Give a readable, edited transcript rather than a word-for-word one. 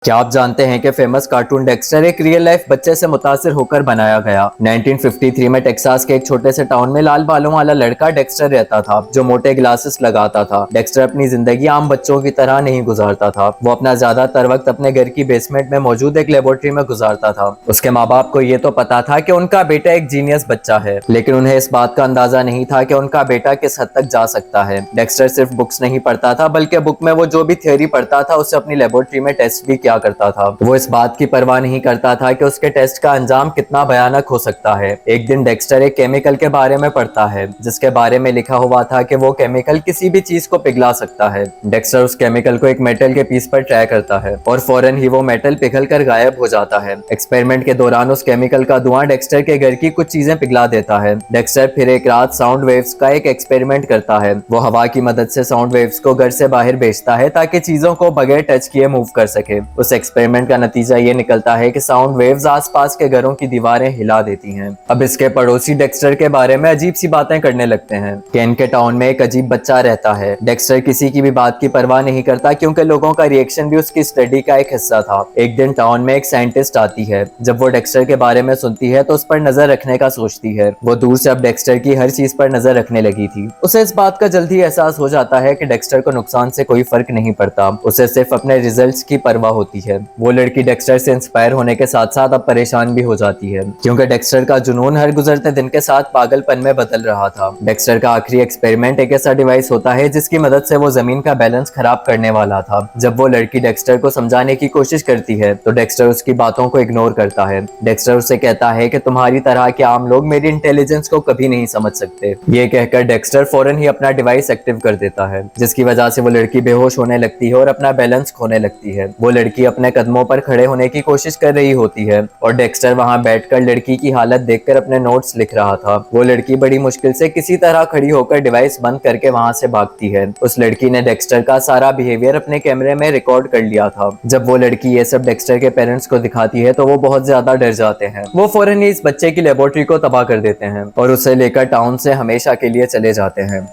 क्या आप जानते हैं कि फेमस कार्टून डेक्स्टर एक रियल लाइफ बच्चे से मुतासिर होकर बनाया गया। 1953 में टेक्सास के एक छोटे से टाउन में लाल बालों वाला लड़का डेक्स्टर रहता था, जो मोटे ग्लासेस लगाता था। डेक्स्टर अपनी जिंदगी आम बच्चों की तरह नहीं गुजारता था। वो अपना ज्यादातर वक्त अपने घर की बेसमेंट में मौजूद एक लेबोरेटरी में गुजारता था। उसके माँ बाप को ये तो पता था कि उनका बेटा एक जीनियस बच्चा है, लेकिन उन्हें इस बात का अंदाजा नहीं था कि उनका बेटा किस हद तक जा सकता है। डेक्स्टर सिर्फ बुक्स नहीं पढ़ता था, बल्कि बुक में वो जो भी थ्योरी पढ़ता था उसे अपनी लेबोरेटरी में टेस्ट भी क्या करता था। वो इस बात की परवाह नहीं करता था कि उसके टेस्ट का अंजाम कितना भयानक हो सकता है। एक दिन डेक्स्टर एक केमिकल के बारे में पढ़ता है, जिसके बारे में लिखा हुआ था कि वो केमिकल किसी भी चीज को पिघला सकता है। डेक्स्टर उस केमिकल को एक मेटल के पीस पर ट्राई करता है और फौरन ही वो मेटल पिघल कर गायब हो जाता है। एक्सपेरिमेंट के दौरान उस केमिकल का धुआं डेक्स्टर के घर की कुछ चीजें पिघला देता है। डेक्स्टर फिर एक रात साउंड वेव्स का एक एक्सपेरिमेंट करता है। वो हवा की मदद से साउंड वेव्स को घर से बाहर भेजता है ताकि चीजों को बगैर टच किए मूव कर सके। उस एक्सपेरिमेंट का नतीजा ये निकलता है कि साउंड वेव्स आसपास के घरों की दीवारें हिला देती हैं। अब इसके पड़ोसी डेक्स्टर के बारे में अजीब सी बातें करने लगते हैं कि इनके टाउन में एक अजीब बच्चा रहता है। डेक्स्टर किसी की भी बात की परवाह नहीं करता, क्योंकि लोगों का रिएक्शन भी उसकी स्टडी का एक हिस्सा था। एक दिन टाउन में एक साइंटिस्ट आती है। जब वो डेक्स्टर के बारे में सुनती है तो उस पर नजर रखने का सोचती है। वो दूर से अब डेक्स्टर की हर चीज पर नजर रखने लगी थी। उसे इस बात का जल्दी एहसास हो जाता है कि डेक्स्टर को नुकसान से कोई फर्क नहीं पड़ता, उसे सिर्फ अपने रिजल्ट्स की परवाह होती है। वो लड़की डेक्स्टर से इंस्पायर होने के साथ साथ अब परेशान भी हो जाती है, क्योंकि डेक्स्टर का जुनून हर गुजरते दिन के साथ पागलपन में बदल रहा था। डेक्स्टर का आखिरी एक्सपेरिमेंट एक ऐसा डिवाइस होता है जिसकी मदद से वो जमीन का बैलेंस खराब करने वाला था। जब वो लड़की डेक्स्टर को समझाने की कोशिश करती है तो डेक्स्टर उसकी बातों को इग्नोर करता है। डेक्स्टर उसे कहता है कि तुम्हारी तरह के आम लोग मेरी इंटेलिजेंस को कभी नहीं समझ सकते। ये कहकर डेक्स्टर फौरन ही अपना डिवाइस एक्टिव कर देता है, जिसकी वजह से वो लड़की बेहोश होने लगती है और अपना बैलेंस खोने लगती है। वो लड़की अपने कदमों पर खड़े होने की कोशिश कर रही होती है और डेक्स्टर वहां बैठकर लड़की की हालत देखकर अपने नोट्स लिख रहा था। वो लड़की बड़ी मुश्किल से किसी तरह खड़ी होकर डिवाइस बंद करके वहां से भागती है। उस लड़की ने डेक्स्टर का सारा बिहेवियर अपने कैमरे में रिकॉर्ड कर लिया था। जब वो लड़की ये सब डेक्स्टर के पेरेंट्स को दिखाती है तो वो बहुत ज्यादा डर जाते हैं। वो फौरन ही इस बच्चे की लेबोरेटरी को तबाह कर देते हैं और उसे लेकर टाउन से हमेशा के लिए चले जाते हैं।